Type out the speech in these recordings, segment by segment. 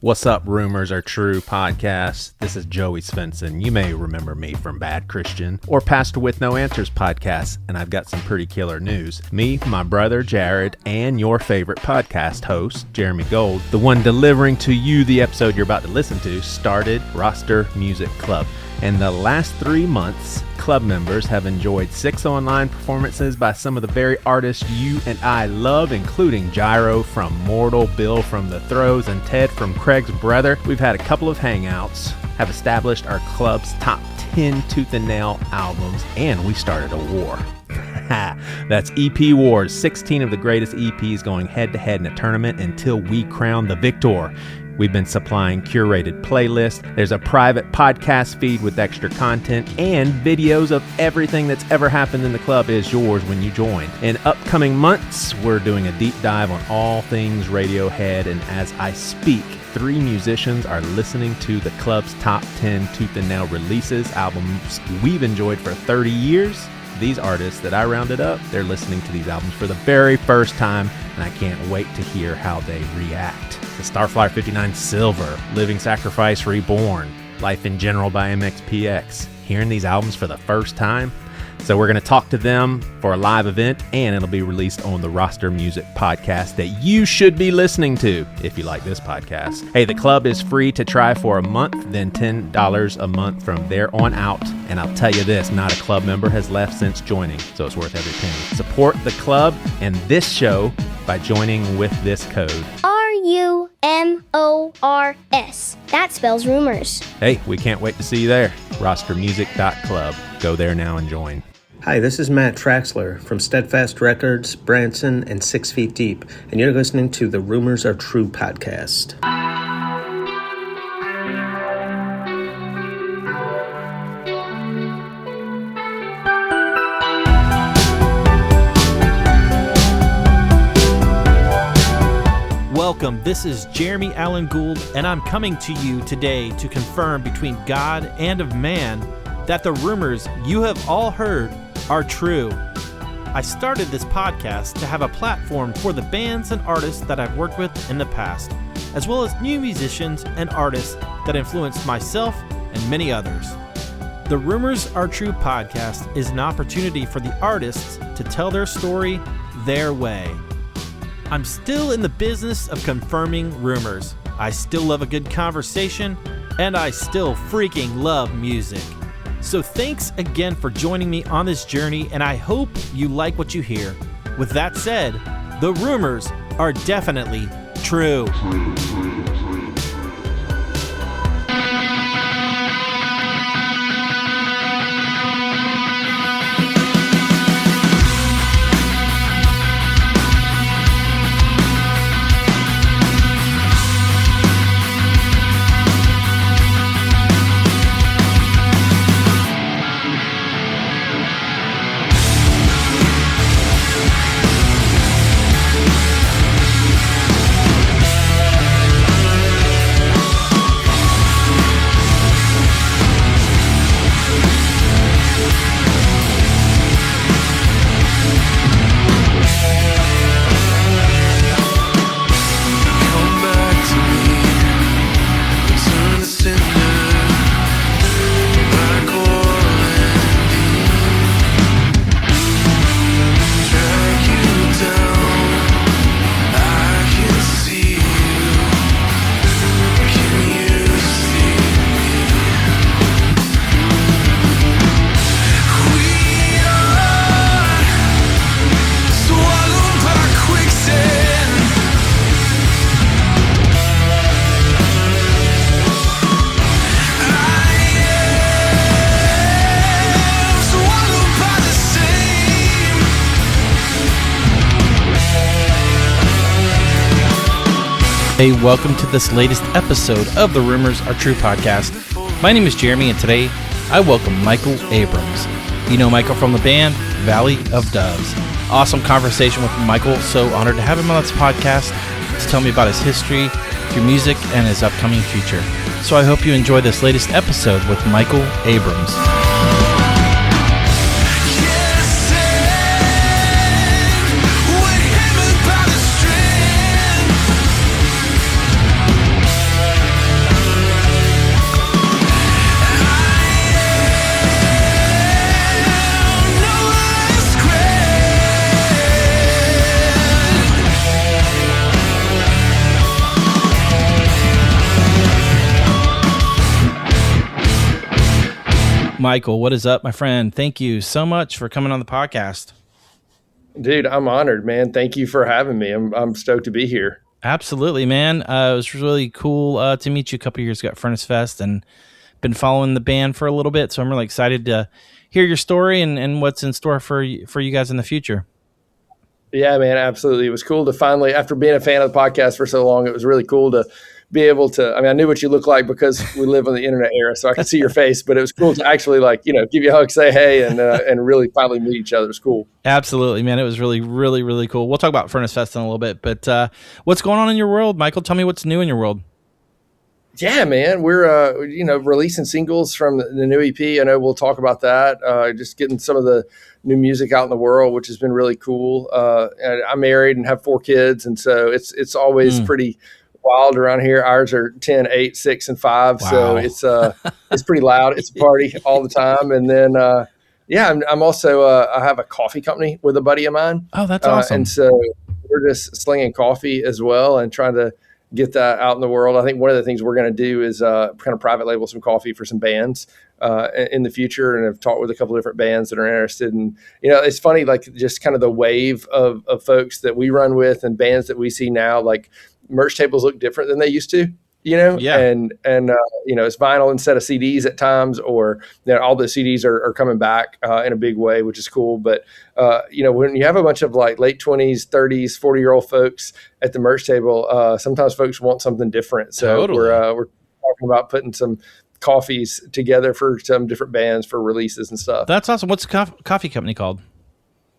What's up, Rumors Are True podcast? This is Joey Svensson. You may remember me from Bad Christian or Pastor with No Answers podcast, and I've got some pretty killer news. Me, my brother Jared, and your favorite podcast host, Jeremy Gold, the one delivering to you the episode you're about to listen to, started Roster Music Club. In the last 3 months, club members have enjoyed 6 online performances by some of the very artists you and I love, including Gyro from Mortal, Bill from The Throws, and Ted from Craig's Brother. We've had a couple of hangouts, have established our club's top 10 tooth and nail albums, and we started a war. That's EP Wars, 16 of the greatest EPs going head-to-head in a tournament until we crown the victor. We've been supplying curated playlists. There's a private podcast feed with extra content, and videos of everything that's ever happened in the club is yours when you join. In upcoming months, we're doing a deep dive on all things Radiohead, and as I speak, 3 musicians are listening to the club's top 10 tooth and nail releases, albums we've enjoyed for 30 years. These artists that I rounded up, they're listening to these albums for the very first time, and I can't wait to hear how they react. The Starflyer 59 Silver, Living Sacrifice Reborn, Life in General by MXPX. Hearing these albums for the first time. So we're going to talk to them for a live event, and it'll be released on the Roster Music podcast that you should be listening to if you like this podcast. Hey, the club is free to try for a month, then $10 a month from there on out. And I'll tell you this, not a club member has left since joining, so it's worth every penny. Support the club and this show by joining with this code. RUMORS. That spells rumors. Hey, we can't wait to see you there. Rostermusic.club. Go there now and join. Hi, this is Matt Traxler from Steadfast Records, Branson, and 6 Feet Deep, and you're listening to the Rumors Are True podcast. Welcome, this is Jeremy Allen Gould, and I'm coming to you today to confirm between God and of man that the rumors you have all heard are true. I started this podcast to have a platform for the bands and artists that I've worked with in the past, as well as new musicians and artists that influenced myself and many others. The Rumors Are True podcast is an opportunity for the artists to tell their story their way. I'm still in the business of confirming rumors. I still love a good conversation, and I still freaking love music. So thanks again for joining me on this journey, and I hope you like what you hear. With that said, the rumors are definitely true. Hey, welcome to this latest episode of the Rumors Are True podcast. My name is Jeremy, and today I welcome Michael Abrams. You know Michael from the band Valley of Doves. Awesome conversation with Michael, so honored to have him on this podcast to tell me about his history through music and his upcoming future. So I hope you enjoy this latest episode with Michael Abrams. Michael, what is up, my friend? Thank you so much for coming on the podcast. Dude, I'm honored, man. Thank you for having me. I'm stoked to be here. Absolutely, man. It was really cool to meet you a couple years ago at Furnace Fest, and been following the band for a little bit, so I'm really excited to hear your story and what's in store for you guys in the future. Yeah, man, absolutely. It was cool to finally, after being a fan of the podcast for so long, it was really cool to be able to, I know what you look like because we live in the internet era, so I could see your face, but it was cool to actually give you a hug, say hey, and really finally meet each other. It was cool. Absolutely, man. It was really, really, really cool. We'll talk about Furnace Fest in a little bit, but what's going on in your world, Michael? Tell me what's new in your world. Yeah, man, we're releasing singles from the new EP. I know we'll talk about that. Just getting some of the new music out in the world, which has been really cool. And I'm married and have 4 kids, and so it's always pretty wild around here. Ours are 10, 8, 6, and 5. Wow. So it's pretty loud. It's a party all the time. And then I'm also I have a coffee company with a buddy of mine. Oh, that's awesome. And so we're just slinging coffee as well and trying to get that out in the world. I think one of the things we're going to do is kind of private label some coffee for some bands in the future. And I've talked with a couple of different bands that are interested. And, it's funny, like just kind of the wave of folks that we run with and bands that we see now, like merch tables look different than they used to, Yeah. And it's vinyl instead of CDs at times, or all the CDs are coming back in a big way, which is cool. But, when you have a bunch of like late 20s, 30s, 40-year-old folks at the merch table, sometimes folks want something different. So Totally. we're talking about putting some coffees together for some different bands for releases and stuff. That's awesome. What's the coffee company called?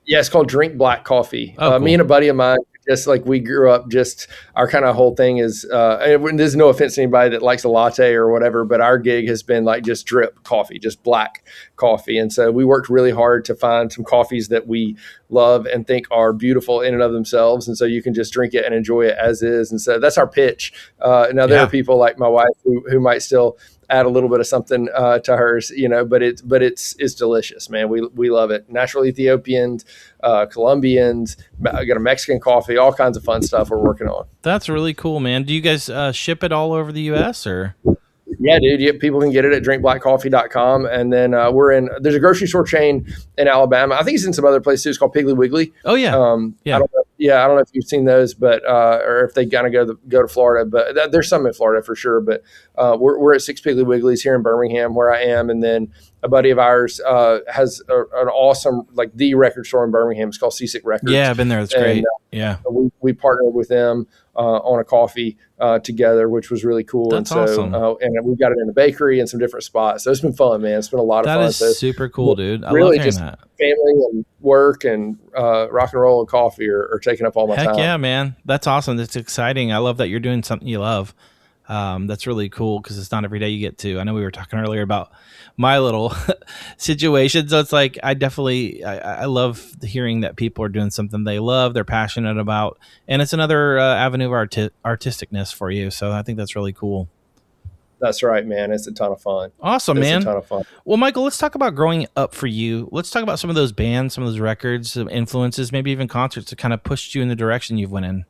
Yeah, it's called Drink Black Coffee. Oh, cool. Me and a buddy of mine, just like we grew up, just our kind of whole thing is, and there's no offense to anybody that likes a latte or whatever, but our gig has been like just drip coffee, just black coffee. And so we worked really hard to find some coffees that we love and think are beautiful in and of themselves. And so you can just drink it and enjoy it as is. And so that's our pitch. Now there are people like my wife who might still add a little bit of something to hers, but it's delicious, man. We love it. Natural Ethiopians, Colombians, I got a Mexican coffee, all kinds of fun stuff we're working on. That's really cool, man. Do you guys ship it all over the U.S. or? Yeah, dude. Yeah, people can get it at drinkblackcoffee.com. And then there's a grocery store chain in Alabama. I think it's in some other places too. It's called Piggly Wiggly. Oh, yeah. I don't know if you've seen those, but or if they kind of go to Florida, but there's some in Florida for sure. But we're at 6 Piggly Wigglies here in Birmingham, where I am, and then a buddy of ours has an awesome, like the record store in Birmingham. It's called Seasick Records. Yeah, I've been there. That's great. Yeah, we partnered with them on a coffee together, which was really cool. That's and so, awesome. And we got it in a bakery and some different spots. So it's been fun, man. It's been a lot of fun. That is super cool, dude. I really love hearing that. Family and work and rock and roll and coffee are taking up all my time. Heck yeah, man. That's awesome. That's exciting. I love that you're doing something you love. That's really cool because it's not every day you get to. I know we were talking earlier about my little situation. So it's like, I love hearing that people are doing something they love, they're passionate about, and it's another avenue of artisticness for you. So I think that's really cool. That's right, man. It's a ton of fun. Awesome, man. It's a ton of fun. Well, Michael, let's talk about growing up for you. Let's talk about some of those bands, some of those records, some influences, maybe even concerts that kind of pushed you in the direction you've went in.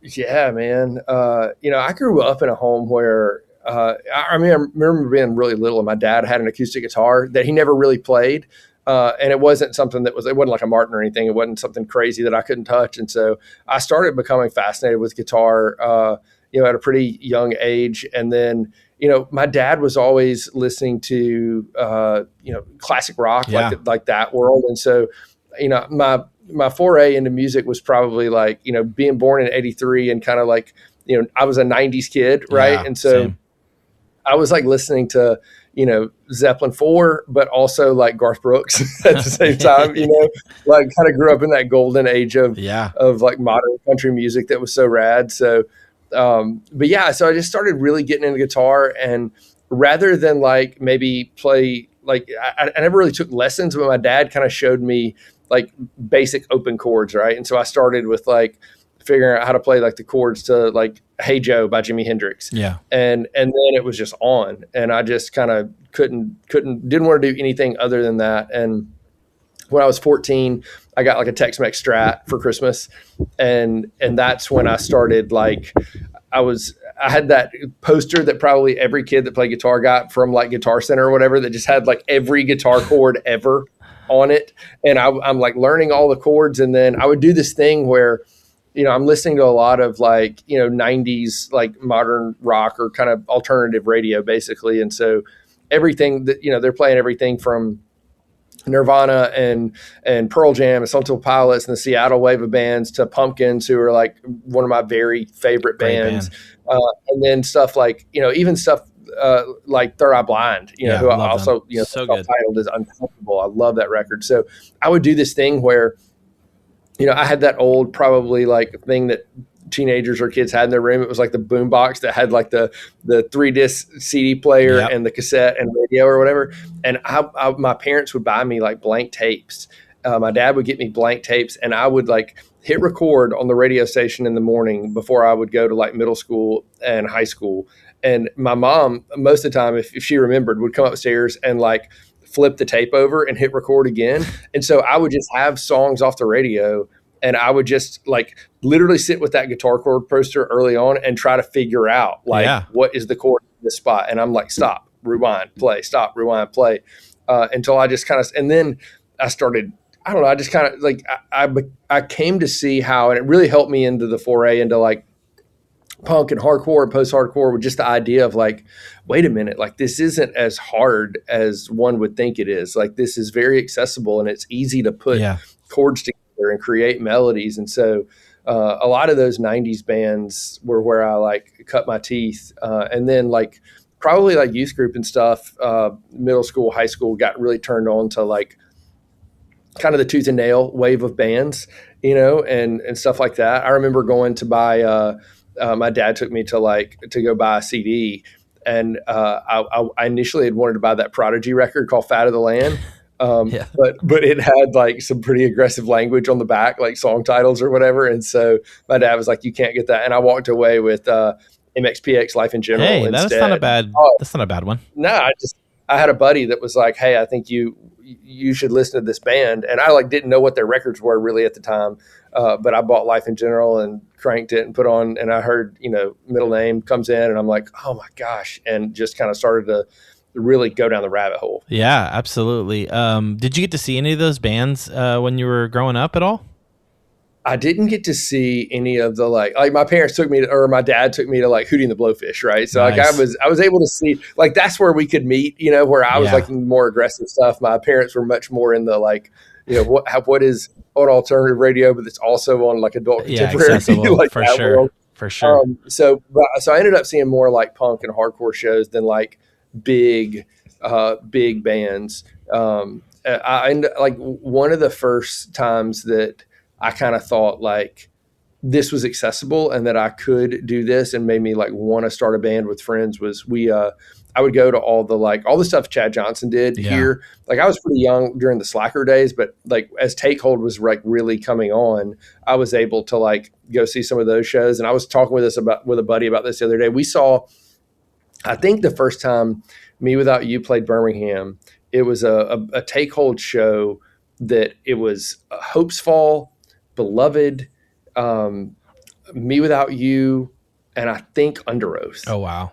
Yeah, man. I grew up in a home where, I remember being really little and my dad had an acoustic guitar that he never really played. And it wasn't something it wasn't like a Martin or anything. It wasn't something crazy that I couldn't touch. And so I started becoming fascinated with guitar, at a pretty young age. And then, my dad was always listening to, classic rock, like that world. And so, my foray into music was probably like, being born in 83 and kind of like, I was a 90s kid. Right. Yeah, and so same. I was like listening to, Zeppelin 4, but also like Garth Brooks at the same time, like kind of grew up in that golden age of like modern country music that was so rad. So, so I just started really getting into guitar, and rather than like maybe play, like I never really took lessons, but my dad kind of showed me like basic open chords. Right. And so I started with like figuring out how to play like the chords to like Hey Joe by Jimi Hendrix. Yeah. And then it was just on, and I just kind of didn't want to do anything other than that. And when I was 14, I got like a Tex-Mex Strat for Christmas. And that's when I started, like, I was I had that poster that probably every kid that played guitar got from like Guitar Center or whatever, that just had like every guitar chord ever on it. And I'm like learning all the chords. And then I would do this thing where, I'm listening to a lot of like, 90s, like modern rock or kind of alternative radio basically. And so everything that, they're playing everything from Nirvana and Pearl Jam and Stone Temple Pilots and the Seattle wave of bands to Pumpkins, who are like one of my very favorite bands. And then stuff like, even stuff like Third Eye Blind, who I also, so good. Titled is Untouchable. I love that record. So I would do this thing where, I had that old probably like thing that teenagers or kids had in their room. It was like the boom box that had like the 3-disc CD player and the cassette and radio or whatever. And my parents would buy me like blank tapes. My dad would get me blank tapes, and I would like hit record on the radio station in the morning before I would go to like middle school and high school. And my mom, most of the time, if she remembered, would come upstairs and like flip the tape over and hit record again. And so I would just have songs off the radio, and I would just like literally sit with that guitar chord poster early on and try to figure out like what is the chord in this spot. And I'm like, stop, rewind, play, stop, rewind, play, until I just kind of, and then I started, I don't know, I just kind of like, I came to see how, and it really helped me into the foray into like punk and hardcore and post-hardcore, with just the idea of like, wait a minute, like this isn't as hard as one would think it is. Like this is very accessible, and it's easy to put chords together and create melodies. And so a lot of those 90s bands were where I like cut my teeth. And then like probably like youth group and stuff, middle school, high school, got really turned on to like kind of the tooth and nail wave of bands, and stuff like that. I remember going to buy, my dad took me to go buy a CD, and I initially had wanted to buy that Prodigy record called Fat of the Land. But it had like some pretty aggressive language on the back, like song titles or whatever. And so my dad was like, you can't get that. And I walked away with MXPX Life in General. Hey, instead. that's not a bad one. No, I had a buddy that was like, hey, I think you should listen to this band. And I like didn't know what their records were really at the time. But I bought Life in General and cranked it and put on, and I heard, Middle Name comes in, and I'm like, oh my gosh. And just kind of started to really go down the rabbit hole. Yeah, absolutely. Did you get to see any of those bands when you were growing up at all? I didn't get to see any of the like my parents took me to, or my dad took me to like Hootie and the Blowfish, right? So nice. like I was able to see, like that's where we could meet, where I was like more aggressive stuff. My parents were much more in the like, what is on alternative radio, but it's also on like adult contemporary, like for sure, world. For sure. So I ended up seeing more like punk and hardcore shows than like big bands. I like one of the first times that I kind of thought like this was accessible and that I could do this and made me like want to start a band with friends was I would go to all the stuff Chad Johnson did here. Like I was pretty young during the Slacker days, but like as Take Hold was like really coming on, I was able to like go see some of those shows. And I was talking with a buddy about this the other day. We saw, I think the first time Me Without You played Birmingham, it was a Take Hold show that it was Hopes Fall, Beloved, Me Without You, and I think Under Oath. Oh wow.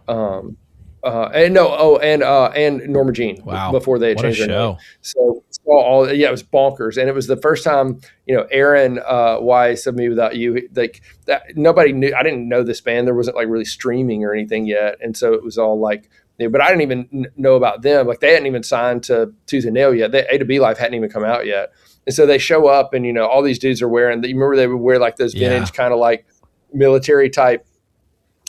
And Norma Jean. Wow. Before they had what changed a their show. name. So it was bonkers, and it was the first time Aaron Weiss of Me Without You, like that nobody knew. I didn't know this band. There wasn't like really streaming or anything yet, and so it was all like. But I didn't even know about them. Like they hadn't even signed to Tooth and Nail yet. A to B Life hadn't even come out yet. And so they show up and, all these dudes are wearing, you remember they would wear like those vintage kind of like military type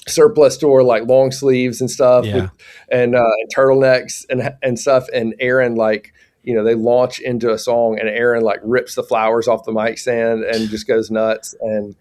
surplus store, like long sleeves and stuff and turtlenecks and stuff. And Aaron, like, they launch into a song and Aaron like rips the flowers off the mic stand and just goes nuts. And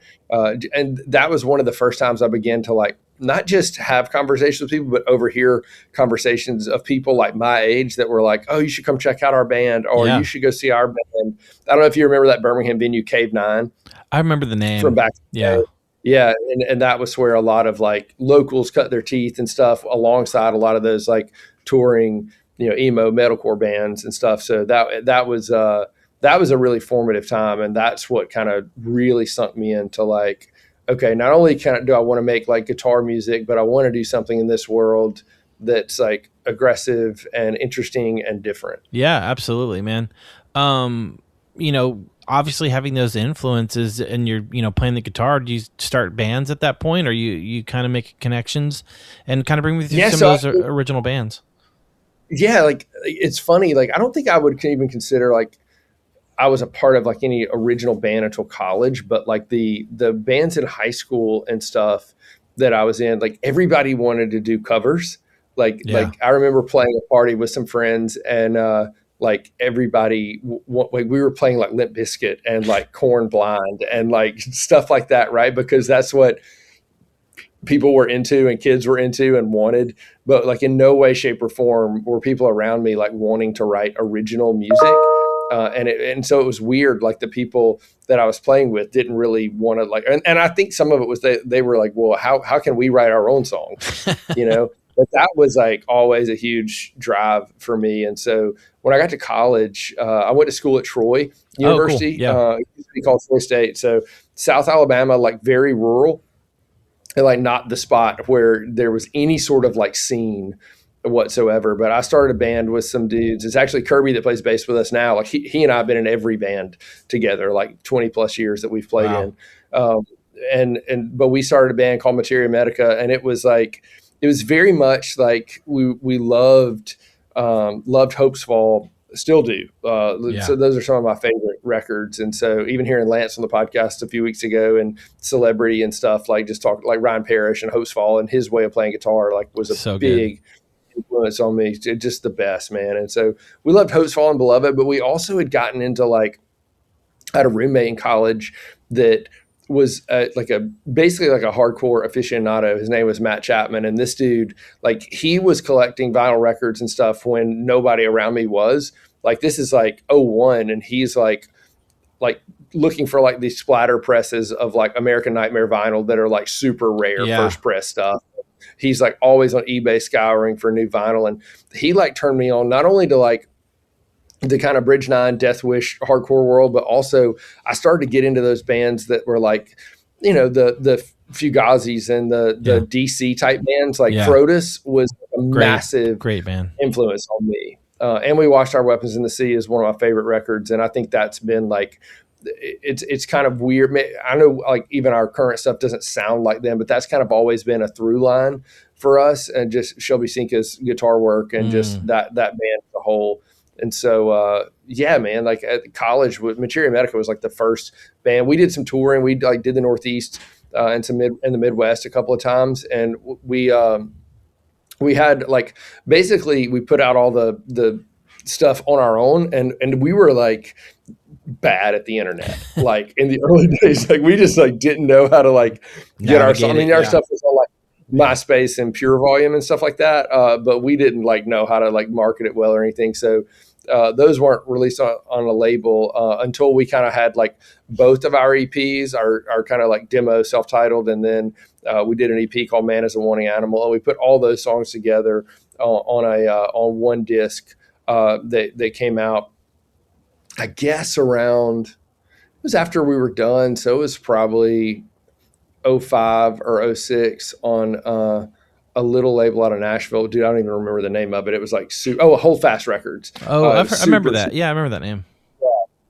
that was one of the first times I began to like, not just have conversations with people, but overhear conversations of people like my age that were like, oh, you should come check out our band, or you should go see our band. I don't know if you remember that Birmingham venue, Cave 9. I remember the name. From back in the day. Yeah. And that was where a lot of like locals cut their teeth and stuff alongside a lot of those like touring, emo metalcore bands and stuff. So that was a really formative time. And that's what kind of really sunk me into like, okay, not only do I want to make like guitar music, but I want to do something in this world that's like aggressive and interesting and different. Yeah, absolutely, man. Obviously having those influences and you're, playing the guitar, do you start bands at that point, or you kind of make connections and kind of bring with you some of those original bands? Yeah. Like, it's funny. Like, I don't think I would even consider like I was a part of like any original band until college, but like the bands in high school and stuff that I was in, like everybody wanted to do covers. Like I remember playing a party with some friends and, like everybody, we were playing like Limp Bizkit and like Korn Blind and like stuff like that, right? Because that's what people were into and kids were into and wanted. But like in no way, shape, or form were people around me like wanting to write original music. And so it was weird. Like the people that I was playing with didn't really want to like, and I think some of it was they were like, well, how can we write our own songs, But that was like always a huge drive for me. And so when I got to college, I went to school at Troy University. Oh, cool. Yeah. It used to be called Troy State. So South Alabama, like very rural, and like not the spot where there was any sort of like scene whatsoever. But I started a band with some dudes. It's actually Kirby that plays bass with us now. Like he and I have been in every band together, like 20 plus years that we've played in. But we started a band called Materia Medica, and it was very much like we loved Hope's Fall, still do. So those are some of my favorite records. And so even hearing Lance on the podcast a few weeks ago and Celebrity and stuff, like just talk like Ryan Parrish and Hope's Fall and his way of playing guitar, like was a big influence on me. Just the best, man. And so we loved Hope's Fall and Beloved, but we also had gotten into I had a roommate in college that was basically like a hardcore aficionado. His name was Matt Chapman. And this dude, like he was collecting vinyl records and stuff when nobody around me was. Like this is like 2001, and he's like looking for like these splatter presses of like American Nightmare vinyl that are like super rare first press stuff. He's like always on eBay scouring for new vinyl. And he like turned me on not only to like the kind of Bridge 9, Death Wish hardcore world, but also I started to get into those bands that were like, the Fugazis and the DC type bands. Like Frodus was a massive great band influence on me. And We Washed Our Weapons in the Sea is one of my favorite records. And I think that's been like, it's kind of weird. I know like even our current stuff doesn't sound like them, but that's kind of always been a through line for us, and just Shelby Sinka's guitar work and just that band as a whole. And so, man, like at college, Materia Medica was like the first band. We did some touring. We like did the Northeast and some in the Midwest a couple of times. And we had like, basically we put out all the stuff on our own, and we were like bad at the internet. Like in the early days, like we just like didn't know how to like get our stuff. I mean, our stuff was all like MySpace and Pure Volume and stuff like that. But we didn't like know how to like market it well or anything. So those weren't released on a label until we kind of had like both of our EPs are kind of like demo self-titled. And then we did an EP called Man is a Wanting Animal. And we put all those songs together on one disc that came out, I guess around, it was after we were done. So it was probably 05 or 06 on a little label out of Nashville. Dude, I don't even remember the name of it. It was like Hold Fast Records. I remember that. Yeah, I remember that name.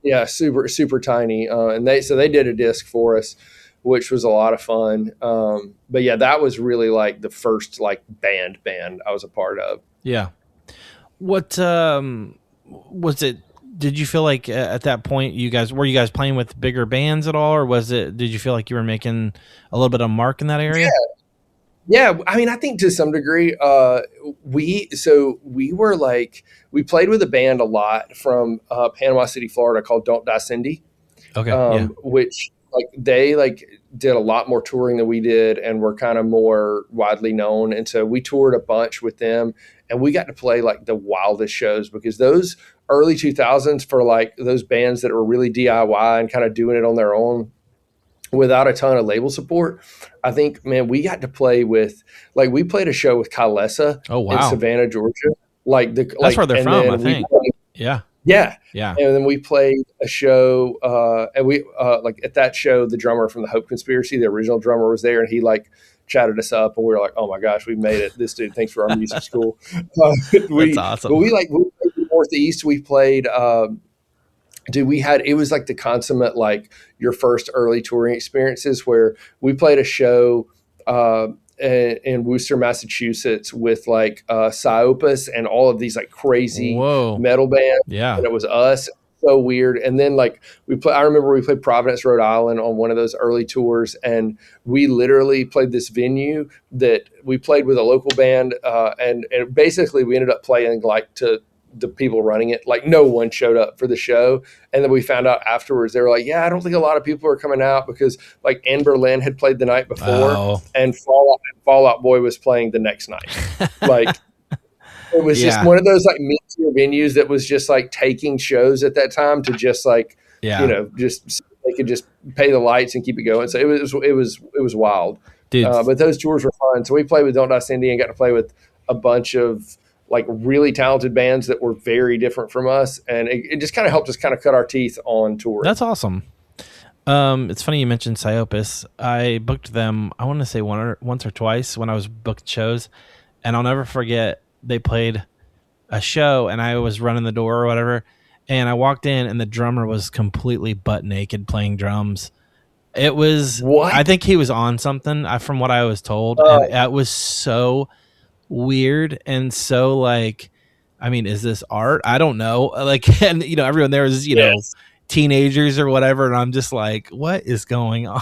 Yeah, super tiny. And they did a disc for us, which was a lot of fun. But yeah, that was really like the first like band I was a part of. Yeah. What was it? Did you feel like at that point were you guys playing with bigger bands at all, or did you feel like you were making a little bit of a mark in that area? Yeah. I mean, I think to some degree, we were like, we played with a band a lot from Panama City, Florida called Don't Die Cindy. Okay. Which like they like did a lot more touring than we did and were kind of more widely known. And so we toured a bunch with them, and we got to play like the wildest shows, because those early 2000s for like those bands that were really DIY and kind of doing it on their own without a ton of label support. I think, man, we got to play with, like, we played a show with Kylesa in Savannah, Georgia. That's where they're from, I think. Yeah. Yeah. And then we played a show, and we like at that show, the drummer from the Hope Conspiracy, the original drummer, was there, and he like chatted us up, and we were like, "Oh my gosh, we made it! This dude, thanks for our music school." That's awesome. But we played the Northeast. We played. Dude, it was like the consummate, like your first early touring experiences, where we played a show in Worcester, Massachusetts with like Psyopus and all of these like crazy metal bands. Yeah. And it was us. So weird. And then like I remember we played Providence, Rhode Island on one of those early tours. And we literally played this venue that we played with a local band. And basically we ended up playing like to the people running it. Like no one showed up for the show. And then we found out afterwards, they were like, yeah, I don't think a lot of people are coming out because like Anne Berlin had played the night before and Fall Out Boy was playing the next night. Like it was just one of those like mid-tier venues that was just like taking shows at that time to just like, just they could just pay the lights and keep it going. So it was wild. Dude. But those tours were fun. So we played with Don't Die Cindy and got to play with a bunch of like really talented bands that were very different from us. And it just kind of helped us kind of cut our teeth on tour. That's awesome. It's funny you mentioned Psyopus. I booked them, I want to say once or twice when I was booked shows. And I'll never forget, they played a show and I was running the door or whatever. And I walked in and the drummer was completely butt naked playing drums. It was, I think he was on something from what I was told. And it was so weird and so like, I mean, is this art? I don't know. Like, and everyone there was, know, teenagers or whatever. And I'm just like, what is going on?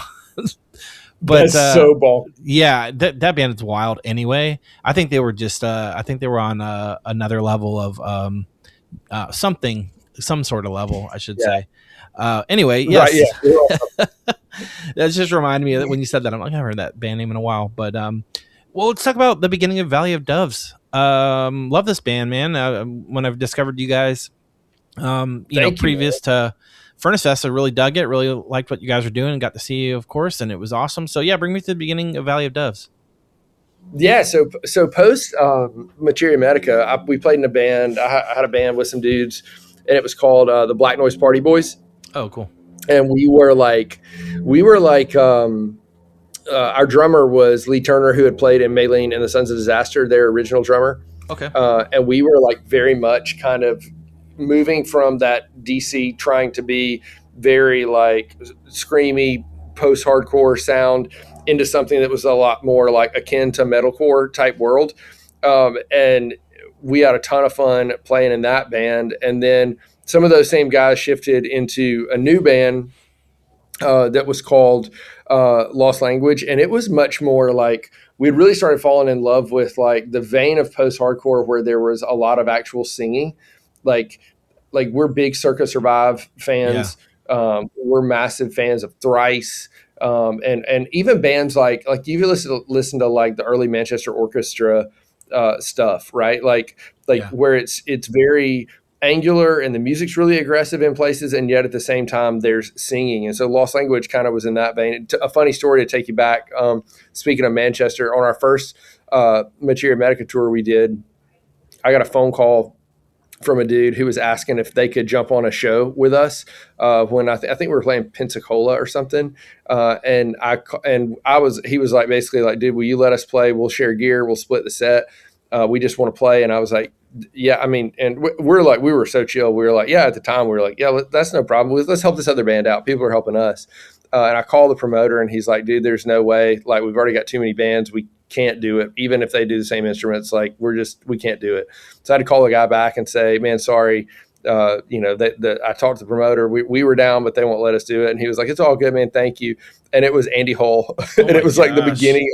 But that's so ball. Yeah, that band is wild anyway. I think they were just, I think they were on another level of some sort of level, I should say. Anyway, yes. Right, yeah. That just reminded me that when you said that, I'm like, I haven't heard that band name in a while. But well, let's talk about the beginning of Valley of Doves. Love this band, man. When I've discovered you guys, previous to Furnace Fest, I really dug it. Really liked what you guys were doing and got to see you, of course, and it was awesome. So yeah, bring me to the beginning of Valley of Doves. Yeah, so post Materia Medica, we played in a band. I had a band with some dudes, and it was called the Black Noise Party Boys. Oh, cool. And we were like. Our drummer was Lee Turner, who had played in Maylene and the Sons of Disaster, their original drummer. Okay. And we were like very much kind of moving from that DC trying to be very like screamy post-hardcore sound into something that was a lot more like akin to metalcore type world. And we had a ton of fun playing in that band. And then some of those same guys shifted into a new band that was called Lost Language. And it was much more like we'd really started falling in love with like the vein of post-hardcore where there was a lot of actual singing. Like we're big Circa Survive fans. Yeah. We're massive fans of Thrice. And even bands like you listen to like the early Manchester Orchestra stuff, right? Like where it's very angular and the music's really aggressive in places, and yet at the same time there's singing. And so Lost Language kind of was in that vein. A funny story to take you back. Speaking of Manchester, on our first Materia Medica tour we did, I got a phone call from a dude who was asking if they could jump on a show with us when I think we were playing Pensacola or something. He was like, basically like, dude, will you let us play? We'll share gear. We'll split the set. We just want to play. And I was like, yeah, I mean, and we were so chill. We were like, yeah, at the time we were like, yeah, that's no problem. Let's help this other band out. People are helping us. And I called the promoter and he's like, dude, there's no way. Like, we've already got too many bands. We can't do it. Even if they do the same instruments, like we can't do it. So I had to call the guy back and say, man, sorry. I talked to the promoter. We were down, but they won't let us do it. And he was like, it's all good, man. Thank you. And it was Andy Hull. And it was like the beginning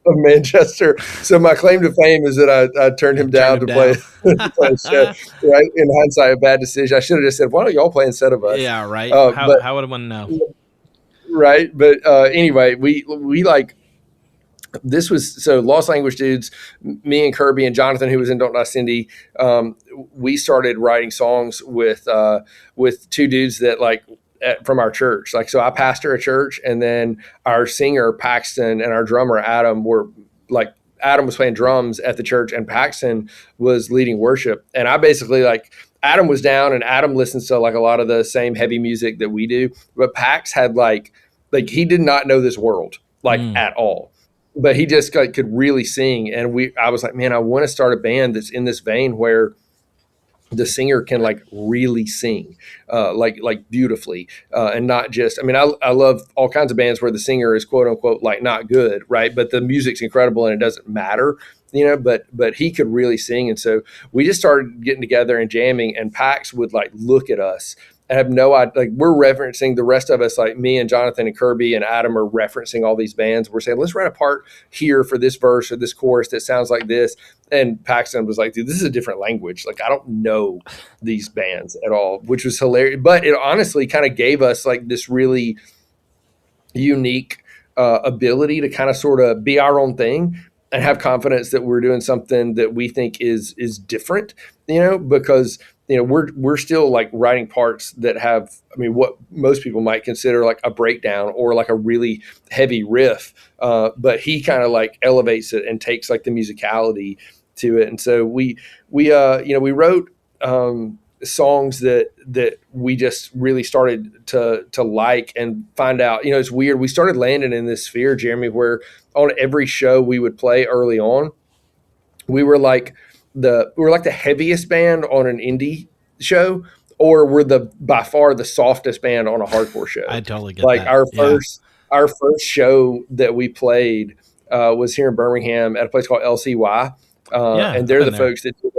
of Manchester. So my claim to fame is that I turned him down to play a show. Right? In hindsight, a bad decision. I should have just said, why don't y'all play instead of us? Yeah, right. How would one know? Right. But anyway, we like, this was, so Lost Language dudes, me and Kirby and Jonathan, who was in Don't Die Cindy, we started writing songs with two dudes that like, from our church. Like, so I pastor a church, and then our singer Paxton and our drummer Adam were like, Adam was playing drums at the church and Paxton was leading worship. And I basically like, Adam was down, and Adam listens to like a lot of the same heavy music that we do. But Pax had like he did not know this world at all, but he just like could really sing. And I was like, man, I want to start a band that's in this vein where the singer can like really sing, like beautifully, and not just, I mean, I love all kinds of bands where the singer is quote unquote like not good, right? But the music's incredible and it doesn't matter, but he could really sing. And so we just started getting together and jamming, and Pax would like look at us and have no idea, like we're referencing the rest of us, like me and Jonathan and Kirby and Adam are referencing all these bands. We're saying, let's write a part here for this verse or this chorus that sounds like this. And Paxton was like, dude, this is a different language. Like, I don't know these bands at all, which was hilarious. But it honestly kind of gave us like this really unique ability to kind of sort of be our own thing and have confidence that we're doing something that we think is different, because we're still like writing parts that have, I mean, what most people might consider like a breakdown or like a really heavy riff. But he kind of like elevates it and takes like the musicality to it. And so we wrote songs that we just really started to like and find out, it's weird. We started landing in this sphere, Jeremy, where on every show we would play early on, we were like the heaviest band on an indie show, or we're by far the softest band on a hardcore show. I totally get like that. Our first show that we played was here in Birmingham at a place called LCY. And they're the folks that do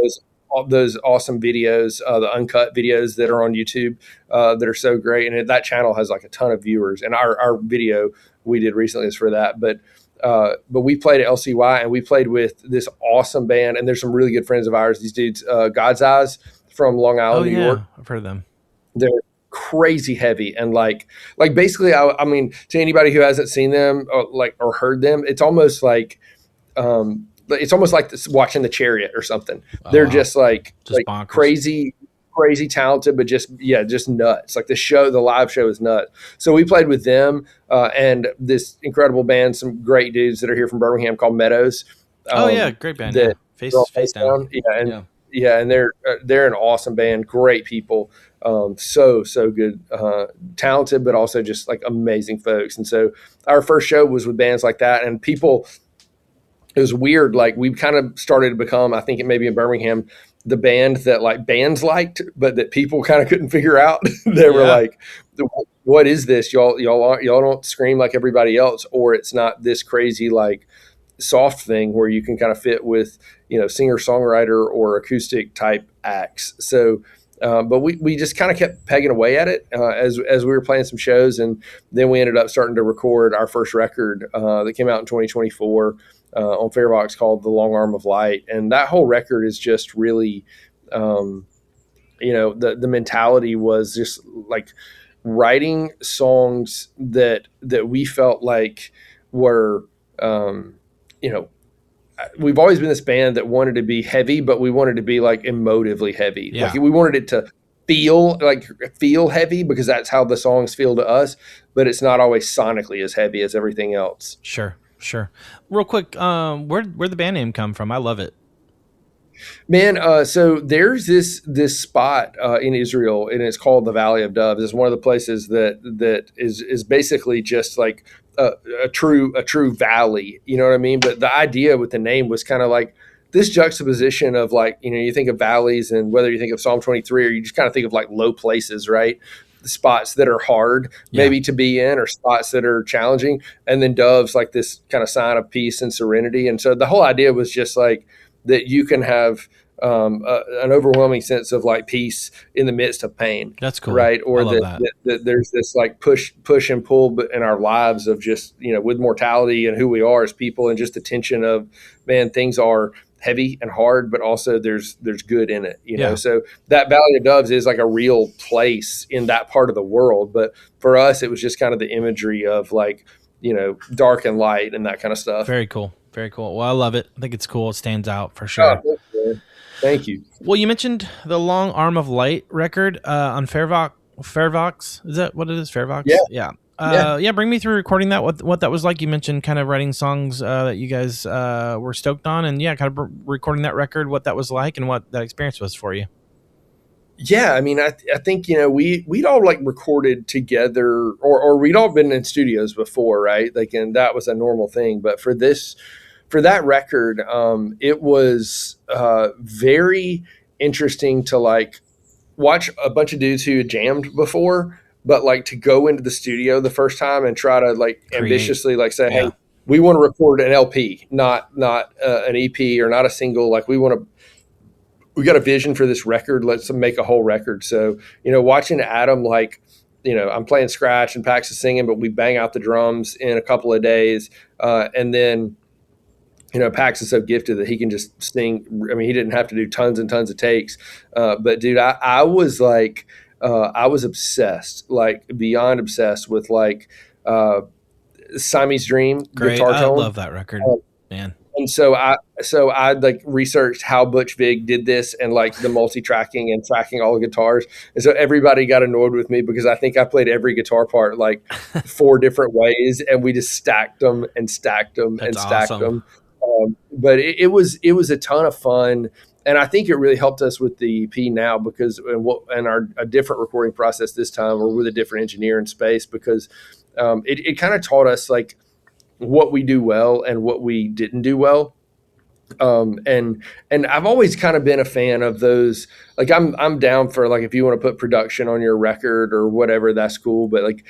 those awesome videos, the uncut videos that are on YouTube that are so great. And that channel has like a ton of viewers. And our video we did recently is for that. But we played at LCY, and we played with this awesome band. And there's some really good friends of ours. These dudes, God's Eyes from Long Island, New York. I've heard of them. They're crazy heavy, and like basically, I mean, to anybody who hasn't seen them or heard them, it's almost like watching The Chariot or something. They're just like crazy talented, but just nuts. Like the live show is nuts. So we played with them and this incredible band, some great dudes that are here from Birmingham called Meadows. Great band. Face Down. And they're an awesome band, great people, so good, talented, but also just like amazing folks. And so our first show was with bands like that, and people. It was weird. Like we kind of started to become, I think it may be in Birmingham, the band that like bands liked, but that people kind of couldn't figure out. They were like, what is this? Y'all don't scream like everybody else, or it's not this crazy, like soft thing where you can kind of fit with, singer songwriter or acoustic type acts. So, but we just kind of kept pegging away at it as we were playing some shows. And then we ended up starting to record our first record that came out in 2024. On Fairbox called The Long Arm of Light. And that whole record is just really, the mentality was just like writing songs that we felt like were, we've always been this band that wanted to be heavy, but we wanted to be like emotively heavy. Yeah. Like we wanted it to feel heavy because that's how the songs feel to us, but it's not always sonically as heavy as everything else. Sure. Real quick, where'd the band name come from? I love it. Man, so there's this spot in Israel, and it's called the Valley of Doves. It's one of the places that is basically just like a true valley. You know what I mean? But the idea with the name was kind of like this juxtaposition of like, you think of valleys, and whether you think of Psalm 23 or you just kind of think of like low places, right? Spots that are hard maybe to be in, or spots that are challenging, and then doves, like this kind of sign of peace and serenity. And so the whole idea was just like that you can have an overwhelming sense of like peace in the midst of pain. That's cool, right? Or that there's this like push and pull in our lives of just with mortality and who we are as people, and just the tension of, man, things are heavy and hard, but also there's good in it, know? So that Valley of Doves is like a real place in that part of the world. But for us, it was just kind of the imagery of like, dark and light and that kind of stuff. Very cool. Well, I love it. I think it's cool. It stands out for sure. Oh, thank you. Well, you mentioned the Long Arm of Light record on Fairvox. Is that what it is? Fairvox? Yeah. Bring me through recording that. What that was like. You mentioned kind of writing songs that you guys were stoked on, and kind of recording that record. What that was like, and what that experience was for you. Yeah, I mean, I think, we'd all like recorded together, or we'd all been in studios before, right? Like, and that was a normal thing. But for that record, it was very interesting to like watch a bunch of dudes who had jammed before, but like to go into the studio the first time and try to like ambitiously like say, hey, we want to record an LP, not an EP or not a single. Like we got a vision for this record. Let's make a whole record. So, watching Adam, like, I'm playing scratch and Pax is singing, but we bang out the drums in a couple of days. And then, Pax is so gifted that he can just sing. I mean, he didn't have to do tons and tons of takes. But dude, I was like, I was obsessed, like beyond obsessed with like Siamese Dream guitar tone. I love that record, man. And so I like researched how Butch Vig did this and like the multi-tracking and tracking all the guitars. And so everybody got annoyed with me because I think I played every guitar part like 4 different ways, and we just stacked them and stacked them and stacked them. But it was a ton of fun. And I think it really helped us with the EP now because a different recording process this time, or with a different engineer in space, because it kind of taught us like what we do well and what we didn't do well. And I've always kind of been a fan of those. Like I'm down for like, if you want to put production on your record or whatever, that's cool. But like,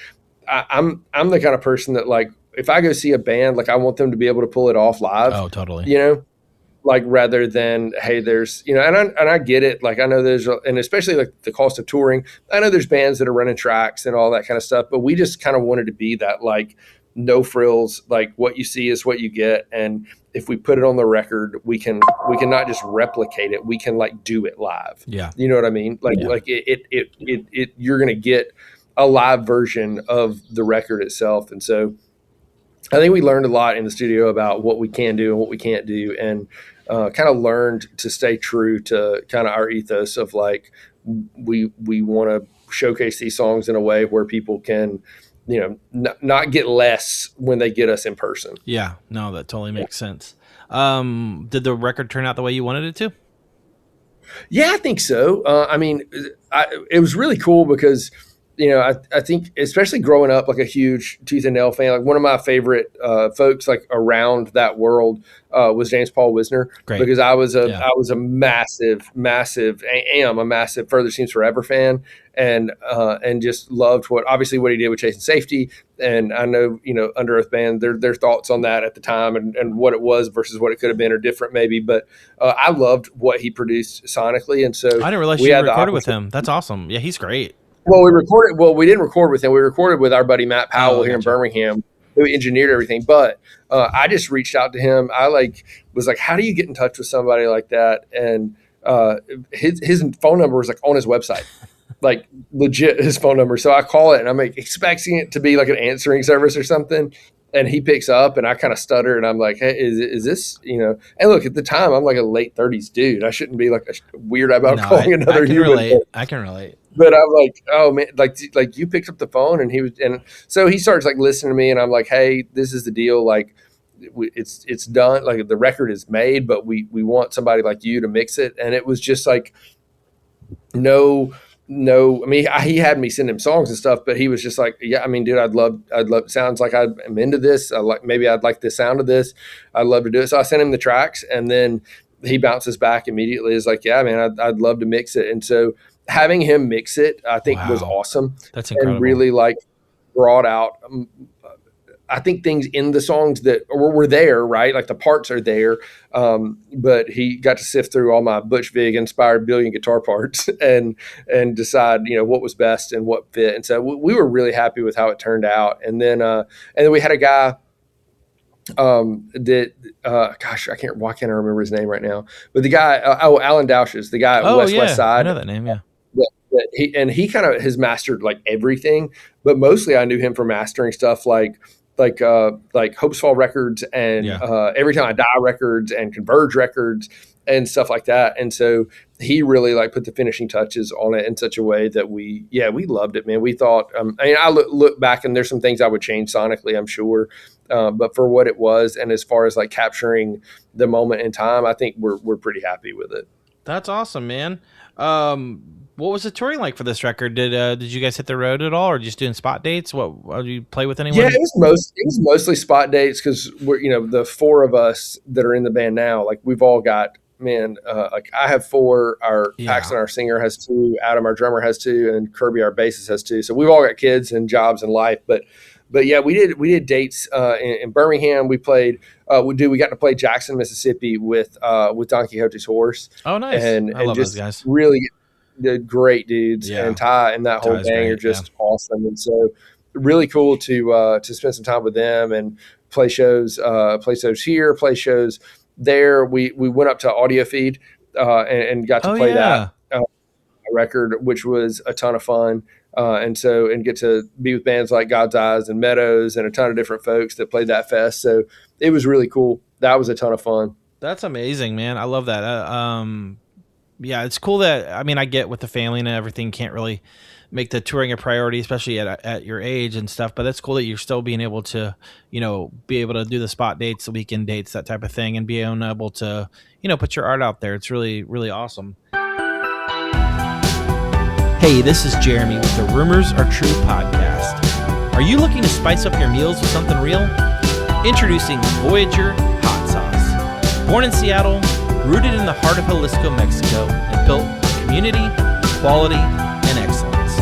I'm the kind of person that like, if I go see a band, like I want them to be able to pull it off live. Oh, totally. Like rather than, hey, there's, and I get it. Like I know and especially like the cost of touring, I know there's bands that are running tracks and all that kind of stuff, but we just kind of wanted to be that like, no frills, like what you see is what you get. And if we put it on the record, we can not just replicate it, we can like do it live. Yeah. You know what I mean? Like, like you're going to get a live version of the record itself. And so I think we learned a lot in the studio about what we can do and what we can't do. And kind of learned to stay true to kind of our ethos of like, we want to showcase these songs in a way where people can, not get less when they get us in person. Yeah, no, that totally makes sense. Did the record turn out the way you wanted it to? Yeah, I think so. I mean, it was really cool because, I think especially growing up like a huge Tooth and Nail fan, like one of my favorite folks like around that world was James Paul Wisner. Great. Because I was a massive Further Seems Forever fan, and just loved what he did with Chasing Safety. And I know, Under Oath Band, their thoughts on that at the time and what it was versus what it could have been or different maybe. But I loved what he produced sonically. And so I didn't realize you recorded with him. That's awesome. Yeah, he's great. Well, we didn't record with him. We recorded with our buddy Matt Powell here in Birmingham, who engineered everything. But I just reached out to him. I was like, how do you get in touch with somebody like that? And his phone number was like on his website, like legit his phone number. So I call it and I'm like expecting it to be like an answering service or something. And he picks up and I kind of stutter and I'm like, hey, is this, and look, at the time I'm like a late 30s dude. I shouldn't be like weird about calling another human. I can relate. But I'm like, oh man, like you picked up the phone and so he starts like listening to me and I'm like, hey, this is the deal. Like it's done. Like the record is made, but we want somebody like you to mix it. And it was just like, no, I mean, he had me send him songs and stuff, but he was just like, yeah, I mean, dude, I'd love, sounds like I'm into this. Maybe I'd like the sound of this. I'd love to do it. So I sent him the tracks and then he bounces back immediately. Is like, yeah, man, I'd love to mix it. And so having him mix it, I think was awesome. That's incredible. And really like brought out, I think things in the songs that were there, right? Like the parts are there. But he got to sift through all my Butch Vig inspired billion guitar parts and decide, what was best and what fit. And so we were really happy with how it turned out. And then we had a guy, gosh, why can't I remember his name right now? But the guy, Alan Douches, the guy at West Side. I know that name. Yeah. He kind of has mastered like everything, but mostly I knew him for mastering stuff like Hopes Fall Records and Every Time I Die Records and Converge Records and stuff like that. And so he really like put the finishing touches on it in such a way that we loved it, man. We thought, I look back and there's some things I would change sonically, I'm sure. But for what it was, and as far as like capturing the moment in time, I think we're pretty happy with it. That's awesome, man. What was the touring like for this record? Did you guys hit the road at all, or just doing spot dates? Did you play with anyone? Yeah, it was mostly spot dates because we're the four of us that are in the band now. Like we've all got like I have four. Paxton, our singer, has two. Adam, our drummer, has two, and Kirby, our bassist, has two. So we've all got kids and jobs and life. But yeah, we did dates in Birmingham. We played. We got to play Jackson, Mississippi with Don Quixote's Horse. Oh, nice! And I love just those guys. Really. The great dudes, and Ty and that whole Ty's gang great, are just awesome, and so really cool to spend some time with them and play shows here, play shows there. We went up to Audio Feed and got to play that record, which was a ton of fun, and get to be with bands like God's Eyes and Meadows and a ton of different folks that played that fest. So it was really cool. That was a ton of fun. That's amazing, man. I love that. Yeah, it's cool that, I get with the family and everything, can't really make the touring a priority, especially at your age and stuff, but that's cool that you're still being able to, be able to do the spot dates, the weekend dates, that type of thing, and being able to, put your art out there. It's really, really awesome. Hey, this is Jeremy with the Rumors Are True podcast. Are you looking to spice up your meals with something real? Introducing Voyager Hot Sauce. Born in Seattle, rooted in the heart of Jalisco, Mexico, and built on community, quality, and excellence.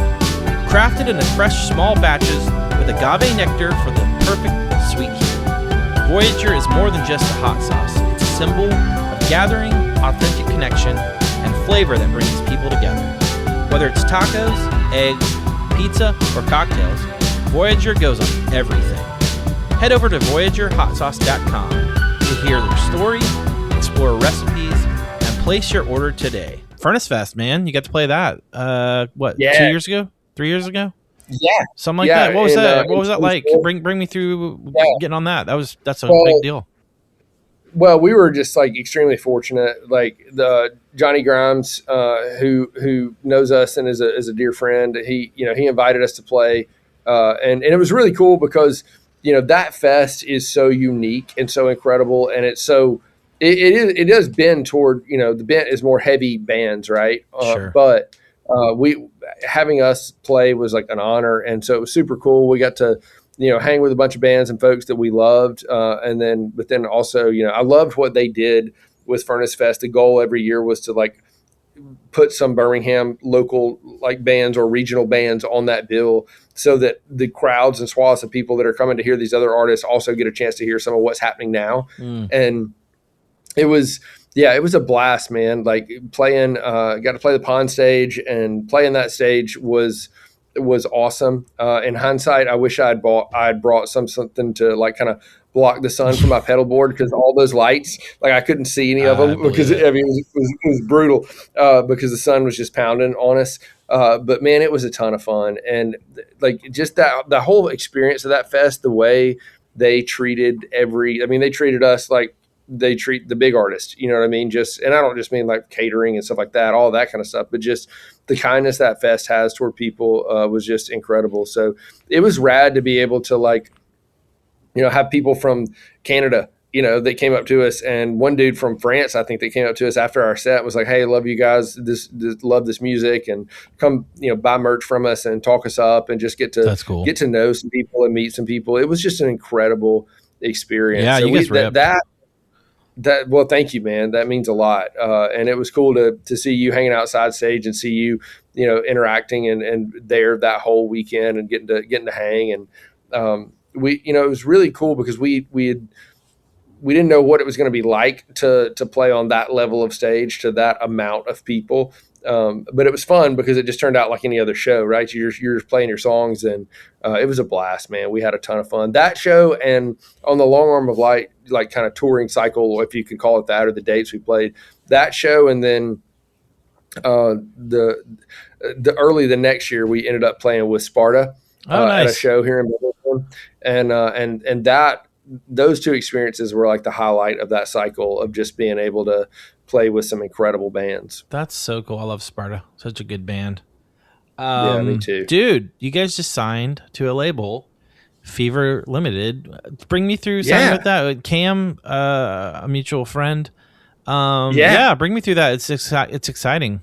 Crafted in fresh, small batches with agave nectar for the perfect sweet heat. Voyager is more than just a hot sauce. It's a symbol of gathering, authentic connection, and flavor that brings people together. Whether it's tacos, eggs, pizza, or cocktails, Voyager goes on everything. Head over to VoyagerHotSauce.com to hear their story, explore recipes, and place your order today. Furnace Fest, man. You got to play that. 2 years ago? 3 years ago? Yeah. Something like that. What was that? What was that like? Bring me through getting on that. That's a big deal. Well, we were just like extremely fortunate. Like the Johnny Grimes, who knows us and is a dear friend, he invited us to play. And it was really cool because, that fest is so unique and so incredible. And it's so, it does bend toward, the bent is more heavy bands, right? Sure. But having us play was like an honor. And so it was super cool. We got to, hang with a bunch of bands and folks that we loved. But then also, I loved what they did with Furnace Fest. The goal every year was to like put some Birmingham local like bands or regional bands on that bill so that the crowds and swaths of people that are coming to hear these other artists also get a chance to hear some of what's happening now. And it was a blast, man. Like playing, got to play the Pond stage, and playing that stage was awesome. In hindsight, I wish I'd brought something to like kind of block the sun from my pedal board, because all those lights, like I couldn't see any of them because it was brutal because the sun was just pounding on us. But man, it was a ton of fun, and like just the whole experience of that fest, the way they treated they treated us like they treat the big artist, you know what I mean? And I don't just mean like catering and stuff like that, all that kind of stuff, but just the kindness that fest has toward people was just incredible. So it was rad to be able to like, have people from Canada, that came up to us, and one dude from France, I think, that came up to us after our set was like, "Hey, love you guys. Love this music, and come, buy merch from us and talk us up, and just get to get to know some people and meet some people." It was just an incredible experience. Yeah, so you guys ripped. Well, thank you, man. That means a lot. And it was cool to see you hanging outside stage and see you, interacting and there that whole weekend and getting to hang. And it was really cool because we didn't know what it was going to be like to play on that level of stage to that amount of people. But it was fun because it just turned out like any other show, right? You're just playing your songs, and it was a blast, man. We had a ton of fun. That show, and on the Long Arm of Light, like kind of touring cycle, if you can call it that, or the dates we played, that show, and then the next year we ended up playing with Sparta nice. At a show here in Birmingham, and those two experiences were like the highlight of that cycle of just being able to play with some incredible bands. That's so cool. I love Sparta. Such a good band. Yeah, me too. Dude, you guys just signed to a label, Fever Ltd. Bring me through signing with that. Cam, a mutual friend. Bring me through that. It's exciting.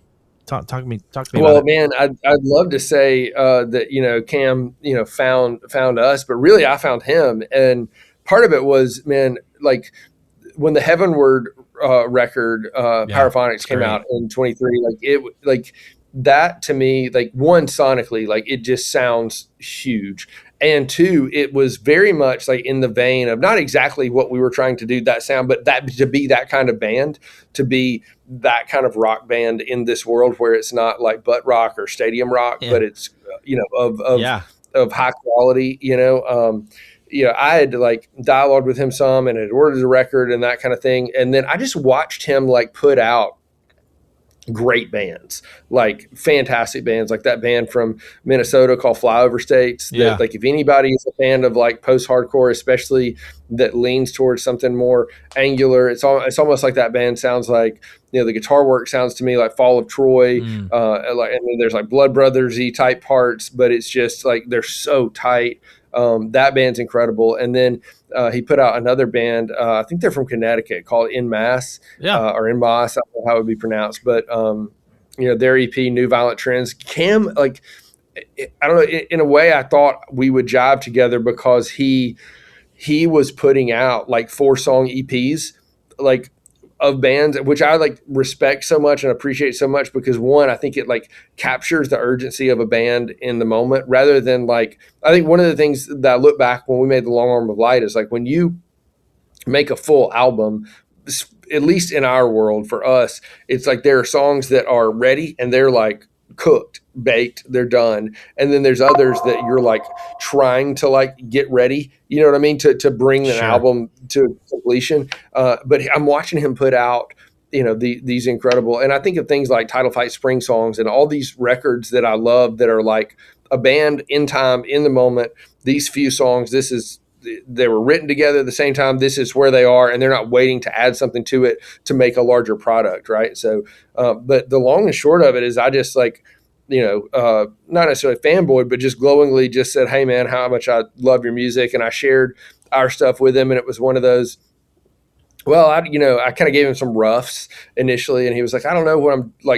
Talk to me about it. Well, man, I'd love to say that Cam found us, but really I found him, and part of it was, man, like when the Heavenward record Pyrophonics came out in 23, like that to me, like one, sonically, like it just sounds huge, and two, it was very much like in the vein of not exactly what we were trying to do, that sound, but that to be that kind of band, to be that kind of rock band in this world where it's not like butt rock or stadium rock, but it's of high quality. I had to like dialogue with him some, and had ordered the record and that kind of thing, and then I just watched him like put out great bands, like fantastic bands, like that band from Minnesota called Flyover States. That, like if anybody is a fan of like post-hardcore, especially that leans towards something more angular, it's almost like that band sounds like, the guitar work sounds to me like Fall of Troy, and then there's like Blood Brothers-y type parts, but it's just like they're so tight. That band's incredible. And then he put out another band, I think they're from Connecticut, called In Mass, or In Mass, I don't know how it would be pronounced, but their EP, New Violent Trends. Cam, like, I don't know, in a way I thought we would jive together because he was putting out like 4-song EPs, like of bands, which I like respect so much and appreciate so much, because one, I think it like captures the urgency of a band in the moment, rather than like, I think one of the things that I look back when we made The Long Arm of Light is like when you make a full album, at least in our world, for us, it's like there are songs that are ready and they're like cooked, baked, they're done. And then there's others that you're like trying to like get ready, you know what I mean, to bring an album to completion. But I'm watching him put out, these incredible, and I think of things like Title Fight Spring Songs and all these records that I love that are like a band in time, in the moment. These few songs, they were written together at the same time. This is where they are, and they're not waiting to add something to it to make a larger product, right? So, but the long and short of it is, I just like, not necessarily fanboy, but just glowingly just said, "Hey, man, how much I love your music," and I shared our stuff with him, and it was one of those. Well, I kind of gave him some roughs initially, and he was like, "I don't know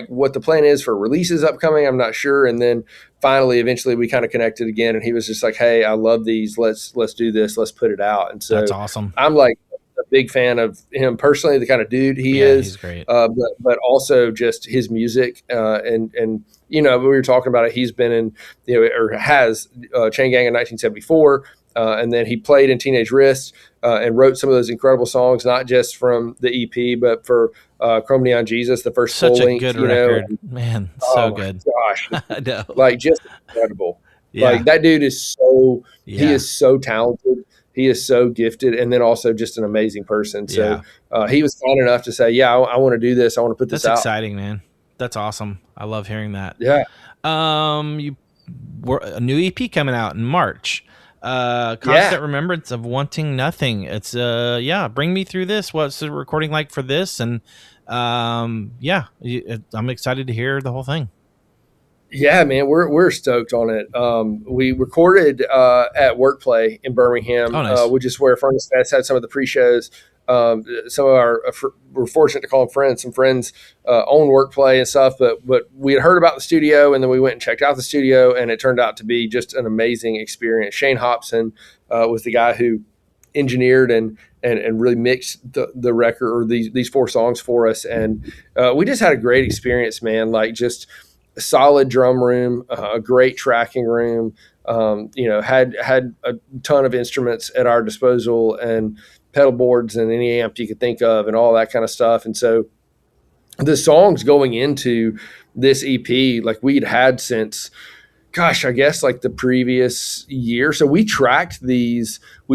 what the plan is for releases upcoming. I'm not sure." And then finally, eventually, we kind of connected again, and he was just like, "Hey, I love these. Let's do this. Let's put it out." And so that's awesome. I'm like a big fan of him personally, the kind of dude he is. He's great. But also just his music, and we were talking about it. He's been in, or has Chain Gang in 1974. And then he played in Teenage Wrist and wrote some of those incredible songs, not just from the EP, but for Chrome Neon Jesus, the first such full a length, good record, man, so good. Gosh, I know, like just incredible. Yeah. Like that dude is he is so talented. He is so gifted, and then also just an amazing person. So he was kind enough to say, "Yeah, I want to do this. I want to put this out." That's exciting, man. That's awesome. I love hearing that. Yeah. You were a new EP coming out in March. Constant Remembrance of Wanting Nothing. It's bring me through this. What's the recording like for this? And I'm excited to hear the whole thing. Yeah, man, we're stoked on it. We recorded at Workplay in Birmingham, which is where Furnace Fest had some of the pre-shows. Some of our we're fortunate to call them friends. Some friends own Workplay and stuff, but we had heard about the studio, and then we went and checked out the studio, and it turned out to be just an amazing experience. Shane Hobson was the guy who engineered and really mixed the record, or these 4 songs for us, and we just had a great experience, man. Like just a solid drum room, a great tracking room. Had a ton of instruments at our disposal, and pedal boards and any amp you could think of and all that kind of stuff. And so the songs going into this EP, like we'd had since, I guess like the previous year. So we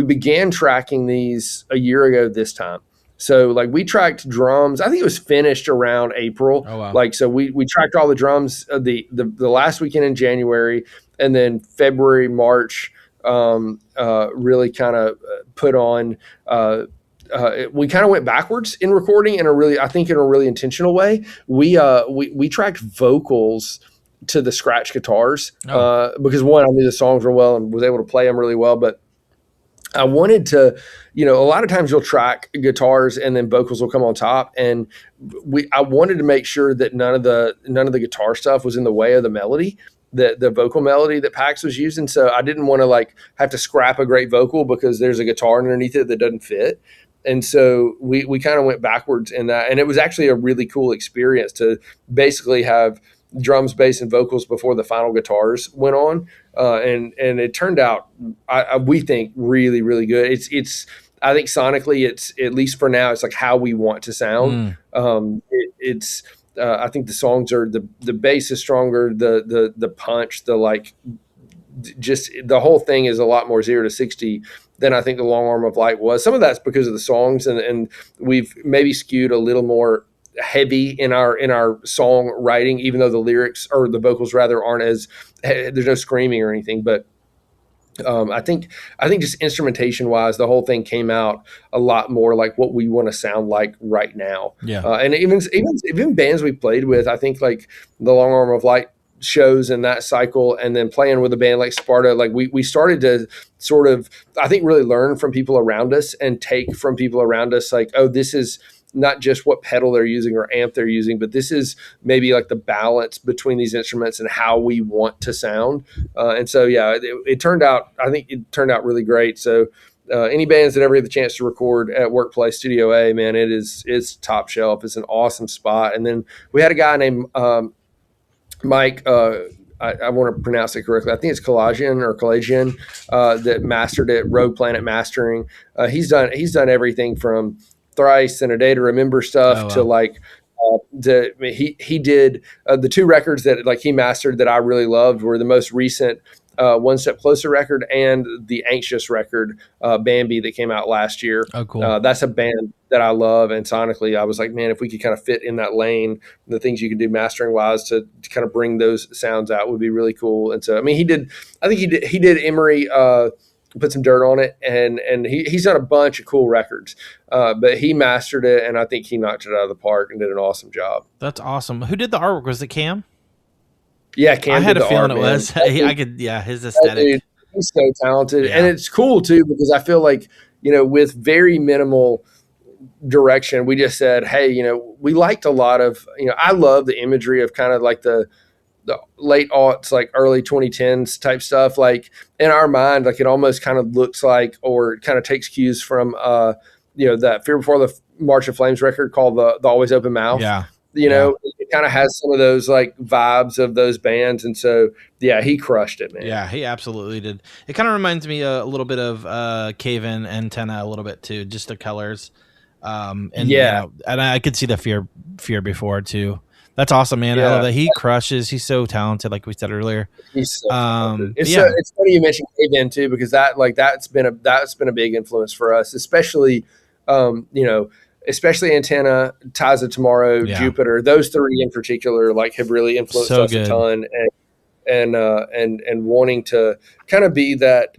began tracking these a year ago this time. So like we tracked drums, I think it was finished around April. Oh, wow. Like, so we tracked all the drums the last weekend in January, and then February, March, really kind of put on, we kind of went backwards in recording in a really intentional way. We tracked vocals to the scratch guitars, because one, I knew the songs real well and was able to play them really well, but I wanted to, a lot of times you'll track guitars and then vocals will come on top, and I wanted to make sure that none of the guitar stuff was in the way of the melody, the vocal melody that Pax was using. So I didn't want to like have to scrap a great vocal because there's a guitar underneath it that doesn't fit. And so we kind of went backwards in that, and it was actually a really cool experience to basically have drums, bass, and vocals before the final guitars went on. And it turned out, we think, really, really good. It's I think sonically, it's, at least for now, it's like how we want to sound. I think the songs are, the bass is stronger, the punch, just the whole thing is a lot more 0 to 60 than I think the Long Arm of Light was. Some of that's because of the songs, and we've maybe skewed a little more heavy in our song writing, even though the lyrics, or the vocals rather, aren't as, there's no screaming or anything. But I think just instrumentation wise, the whole thing came out a lot more like what we want to sound like right now. Yeah. And even bands we played with, I think like the Long Arm of Light shows in that cycle, and then playing with a band like Sparta, like we started to sort of, I think, really learn from people around us and take from people around us, like, oh, this is not just what pedal they're using or amp they're using, but this is maybe like the balance between these instruments and how we want to sound. And so, yeah, it turned out, I think it turned out really great. So any bands that ever get the chance to record at Workplace Studio A, man, it's top shelf. It's an awesome spot. And then we had a guy named Mike, I want to pronounce it correctly. I think it's Collagian that mastered it, Rogue Planet Mastering. He's done everything from Thrice and A Day to Remember stuff to like he did the 2 records that like he mastered that I really loved were the most recent One Step Closer record and the Anxious record, Bambi, that came out last year. Oh, cool. That's a band that I love, and sonically I was like, man, if we could kind of fit in that lane, the things you can do mastering wise to kind of bring those sounds out would be really cool. And so, I mean, he did Emery, put some dirt on it, and he's done a bunch of cool records, but he mastered it, and I think he knocked it out of the park and did an awesome job. That's awesome. Who did the artwork? Was it Cam? Yeah, Cam. I had did a feeling art, it was. His aesthetic. Dude, he's so talented, and it's cool too because I feel like with very minimal direction, we just said, hey, we liked a lot of I love the imagery of kind of like the late aughts, like early 2010s type stuff. Like in our mind, like it almost kind of looks like, or it kind of takes cues from, that Fear Before the March of Flames record called the Always Open Mouth. Yeah. It kind of has some of those like vibes of those bands. And so, yeah, he crushed it, man. Yeah, he absolutely did. It kind of reminds me a little bit of Cave-In Antenna a little bit too, just the colors. And I could see the Fear Before too. That's awesome, man. Yeah. I love that. He crushes. He's so talented, like we said earlier. He's so talented. It's funny you mentioned Cave-In too, because that's been a big influence for us, especially especially Antenna, Ties of Tomorrow, Jupiter. Those 3 in particular like have really influenced us a ton, and wanting to kind of be that,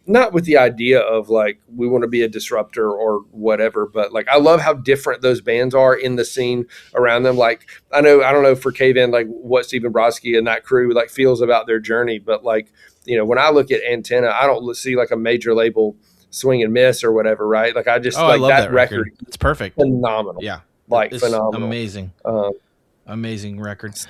not with the idea of like we want to be a disruptor or whatever, but like I love how different those bands are in the scene around them. Like I don't know for Cave-In like what Stephen Brodsky and that crew like feels about their journey, but like when I look at Antenna, I don't see like a major label swing and miss or whatever, right? Like I just I love that record. It's perfect, phenomenal. Yeah, like phenomenal, amazing. Amazing record. So,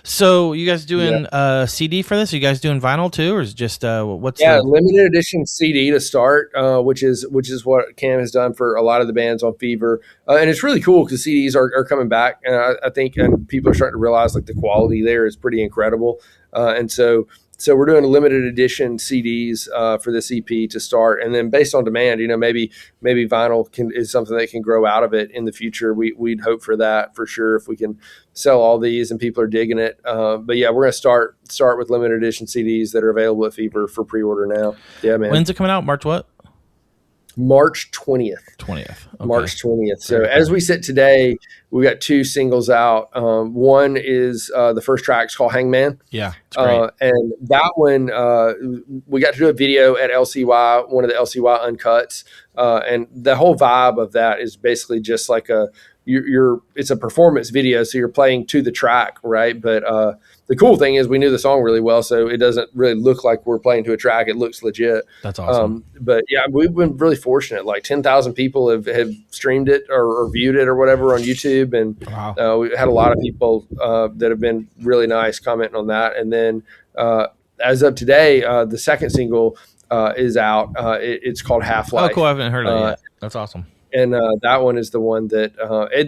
So you guys doing CD for this? Are you guys doing vinyl too, or is it just what's limited edition CD to start, which is what Cam has done for a lot of the bands on Fever, and it's really cool because CDs are coming back, and I think and people are starting to realize like the quality there is pretty incredible, and so we're doing limited edition CDs for this EP to start, and then based on demand, maybe vinyl is something that can grow out of it in the future. We'd hope for that for sure if we can sell all these and people are digging it. But yeah, we're gonna start with limited edition CDs that are available at Fever for pre-order now. Yeah, man. When's it coming out? March what? March 20th. 20th. Okay. March 20th. So as we sit today, we got 2 singles out. One is the first track is called Hangman. Yeah, it's great. And that one, we got to do a video at LCY, one of the LCY Uncuts. And the whole vibe of that is basically just like a it's a performance video, so you're playing to the track, right? But the cool thing is we knew the song really well, so it doesn't really look like we're playing to a track. It looks legit. That's awesome. But yeah, we've been really fortunate. Like 10,000 people have streamed it or viewed it or whatever on YouTube, and Wow. we had a lot of people that have been really nice commenting on that. And then as of today, the second single is out. It's called Half-Life. Oh, cool. I haven't heard of it yet. That's awesome. And that one is the one that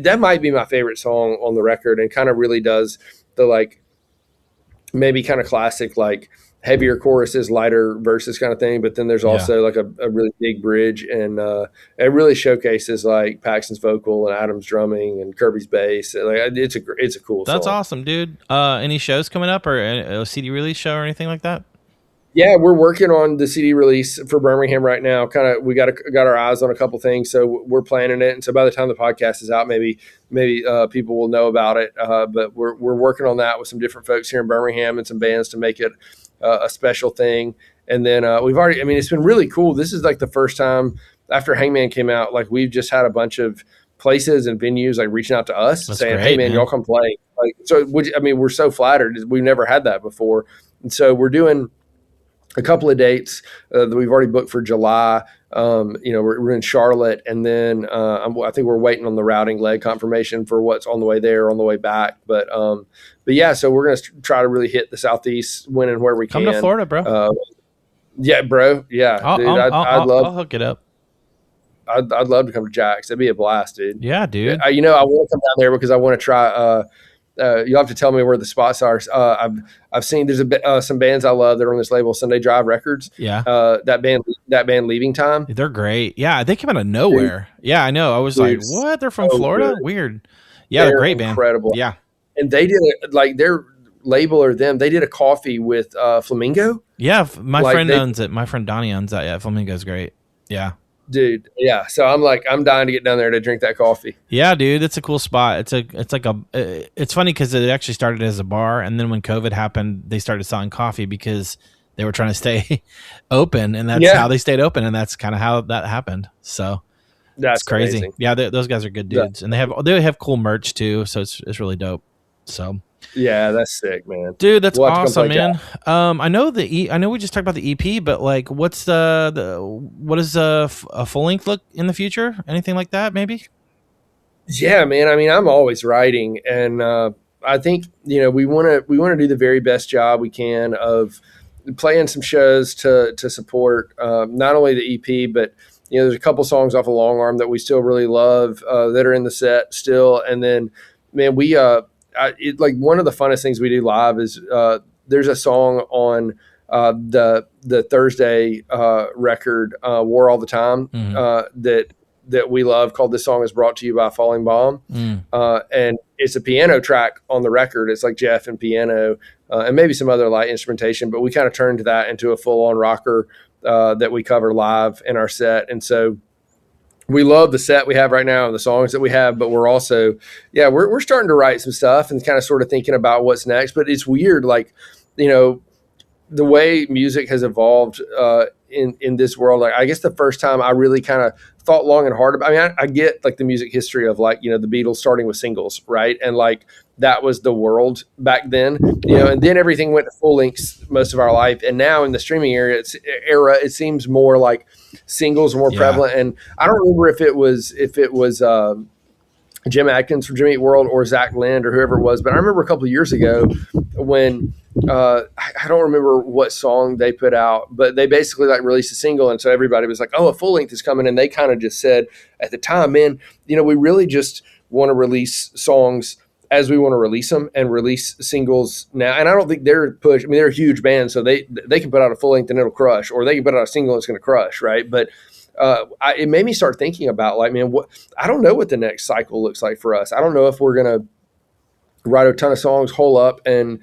that might be my favorite song on the record, and kind of really does the like maybe kind of classic like heavier choruses, lighter verses kind of thing. But then there's also like a really big bridge, and it really showcases like Paxton's vocal and Adam's drumming and Kirby's bass. Like it's a cool song. That's awesome, dude. Any shows coming up or a CD release show or anything like that? Yeah, we're working on the CD release for Birmingham right now. Kind of, we got our eyes on a couple things, so we're planning it. And so by the time the podcast is out, maybe people will know about it. But we're working on that with some different folks here in Birmingham and some bands to make it a special thing. And then we've already, I mean, it's been really cool. This is like the first time after Hangman came out, like we've just had a bunch of places and venues like reaching out to us saying, great, "Hey, man, y'all come play." Like, so I mean, we're so flattered. We've never had that before, and so we're doing a couple of dates that we've already booked for July. We're in Charlotte, and then I think we're waiting on the routing leg confirmation for what's on the way there, on the way back. But yeah, so we're going to try to really hit the Southeast, winning where we can. Come to Florida, bro. Yeah, bro. Yeah, I'll hook it up. I'd love to come to Jack's. That'd be a blast, dude. Yeah, dude. I want to come down there because I want to try. You'll have to tell me where the spots are. I've seen there's some bands I love that are on this label, Sunday Drive Records. Yeah. That band Leaving Time. They're great. Yeah, they came out of nowhere. Yeah, I know. I was like, what? They're from Florida? Good. Weird. Yeah, they're great band. Incredible. Yeah. And they did their label or them. They did a coffee with Flamingo. Yeah, my friend owns it. My friend Donnie owns that. Yeah, Flamingo's great. Yeah. Dude, yeah. So I'm dying to get down there to drink that coffee. Yeah, dude, it's a cool spot. It's funny because it actually started as a bar, and then when COVID happened, they started selling coffee because they were trying to stay open, and that's how they stayed open, and that's kind of how that happened. So that's crazy. Amazing. Yeah, those guys are good dudes, and they have cool merch too. So it's really dope. So. Yeah, that's sick, man. Dude, that's awesome, man. I know we just talked about the EP, but like, what is a full length look in the future? Anything like that, maybe? Yeah, man. I mean, I'm always writing, and I think we want to do the very best job we can of playing some shows to support not only the EP, but there's a couple songs off of Long Arm that we still really love that are in the set still, and then man, we like one of the funnest things we do live is there's a song on the Thursday record, War All the Time, that we love, called This Song Is Brought to You by Falling Bomb. And it's a piano track on the record. It's like Jeff and piano and maybe some other light instrumentation, but we kind of turned that into a full-on rocker that we cover live in our set. And so we love the set we have right now and the songs that we have, but we're also, we're starting to write some stuff and kind of sort of thinking about what's next. But it's weird, like, the way music has evolved in this world. Like, I guess the first time I really kind of thought long and hard about, I mean, I get like the music history of like, the Beatles starting with singles, right? And like, that was the world back then, and then everything went to full lengths most of our life. And now in the streaming era, it seems more like singles are more prevalent. And I don't remember if it was Jim Adkins from Jimmy Eat World or Zach Lind or whoever it was, but I remember a couple of years ago when I don't remember what song they put out, but they basically like released a single, and so everybody was like, "Oh, a full length is coming," and they kind of just said at the time, "Man, we really just want to release songs as we want to release them and release singles now." And I don't think they're pushed. I mean, they're a huge band, so they can put out a full length and it'll crush, or they can put out a single and it's going to crush, right? But it made me start thinking about like, man, I don't know what the next cycle looks like for us. I don't know if we're going to write a ton of songs, hole up and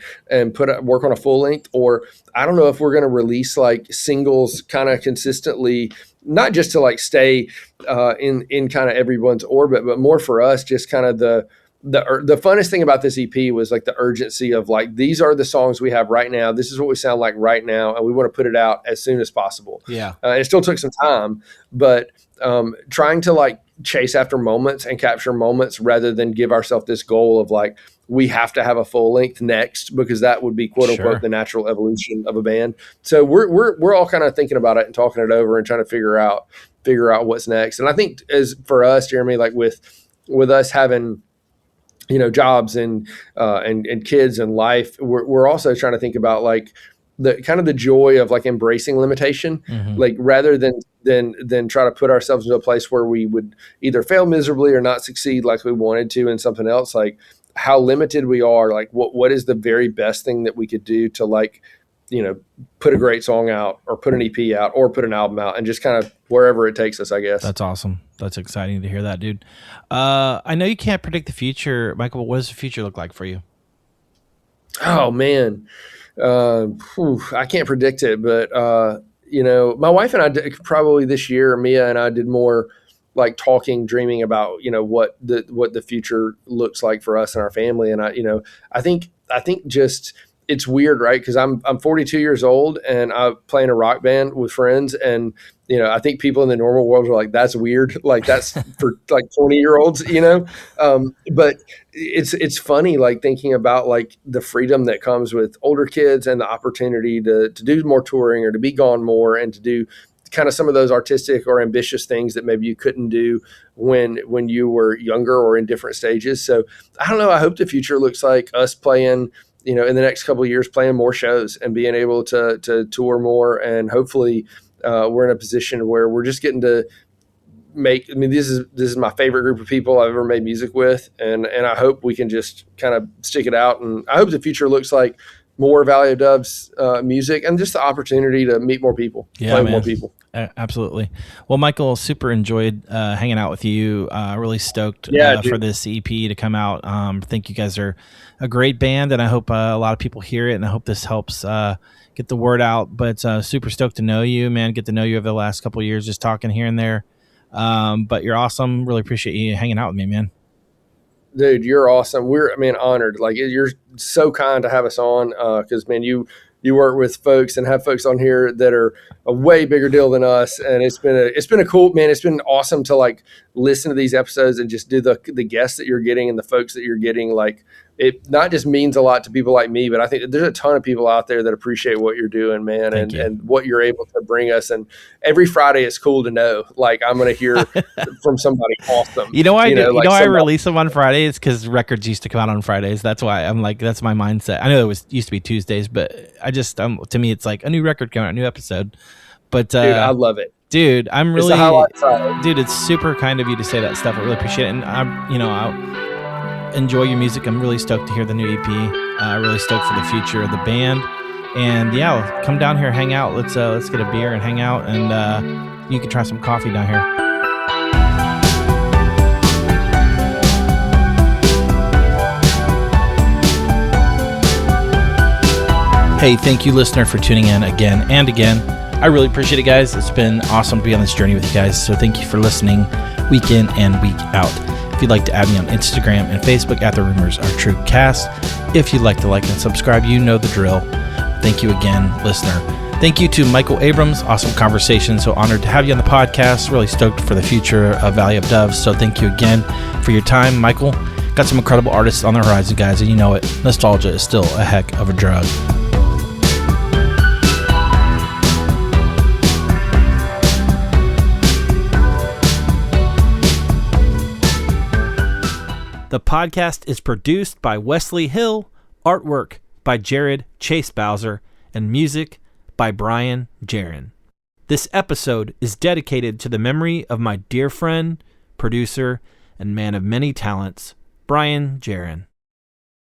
work on a full length, or I don't know if we're going to release like singles kind of consistently, not just to like stay in kind of everyone's orbit, but more for us, just kind of the the funnest thing about this EP was like the urgency of like, these are the songs we have right now. This is what we sound like right now. And we want to put it out as soon as possible. Yeah. It still took some time, but trying to like chase after moments and capture moments rather than give ourselves this goal of like, we have to have a full length next, because that would be quote unquote the natural evolution of a band. So we're all kind of thinking about it and talking it over and trying to figure out what's next. And I think as for us, Jeremy, like with us having, jobs and kids and life, we're also trying to think about like the kind of the joy of like embracing limitation, like rather than try to put ourselves into a place where we would either fail miserably or not succeed like we wanted to in something else. Like how limited we are, like what is the very best thing that we could do to like, put a great song out or put an EP out or put an album out, and just kind of wherever it takes us, I guess. That's awesome. That's exciting to hear that, dude. I know you can't predict the future, Michael, but what does the future look like for you? Oh man. I can't predict it, but my wife and I did, probably this year, Mia and I did more like talking, dreaming about, what the future looks like for us and our family. And I think just, it's weird, right? Because I'm 42 years old and I play in a rock band with friends, and I think people in the normal world are like, that's weird, like that's for like 20-year-olds, but it's funny, like thinking about like the freedom that comes with older kids and the opportunity to do more touring or to be gone more and to do kind of some of those artistic or ambitious things that maybe you couldn't do when you were younger or in different stages. So I don't know. I hope the future looks like us playing, in the next couple of years, playing more shows and being able to tour more. And hopefully we're in a position where we're just getting to make, this is my favorite group of people I've ever made music with. And I hope we can just kind of stick it out. And I hope the future looks like more Valley of Doves music and just the opportunity to meet more people, play with more people. Absolutely. Well, Michael, super enjoyed hanging out with you. Really stoked for this EP to come out. I think you guys are a great band, and I hope a lot of people hear it, and I hope this helps get the word out. But super stoked to know you, man. Get to know you over the last couple of years, just talking here and there. But you're awesome. Really appreciate you hanging out with me, man. Dude, you're awesome. We're, honored. Like, you're so kind to have us on, because, man, you work with folks and have folks on here that are a way bigger deal than us. And it's been a cool, man. It's been awesome to like listen to these episodes and just do the guests that you're getting and the folks that you're getting. Like, it not just means a lot to people like me, but I think there's a ton of people out there that appreciate what you're doing, man, and what you're able to bring us. And every Friday it's cool to know, like, I'm going to hear from somebody awesome. I release them on Fridays because records used to come out on Fridays. That's why I'm like, that's my mindset. I know used to be Tuesdays, but I just, to me, it's like a new record coming out, a new episode. But dude, I love it. Dude, I'm really, it's the highlight Friday. Dude, it's super kind of you to say that stuff. I really appreciate it. And I enjoy your music. I'm really stoked to hear the new EP. Really stoked for the future of the band. And yeah, come down here, hang out. Let's get a beer and hang out, and you can try some coffee down here. Hey, thank you, listener, for tuning in again and again. I really appreciate it, guys. It's been awesome to be on this journey with you guys. So thank you for listening week in and week out. If you'd like to add me on Instagram and Facebook at The Rumors Are True Cast. If you'd like to like and subscribe, you know the drill. Thank you again, listener. Thank you to Michael Abrams. Awesome conversation. So honored to have you on the podcast. Really stoked for the future of Valley of Doves. So thank you again for your time, Michael. Got some incredible artists on the horizon, guys, and you know it. Nostalgia is still a heck of a drug. The podcast is produced by Wesley Hill, artwork by Jared Chase Bowser, and music by Brian Jaron. This episode is dedicated to the memory of my dear friend, producer, and man of many talents, Brian Jaron.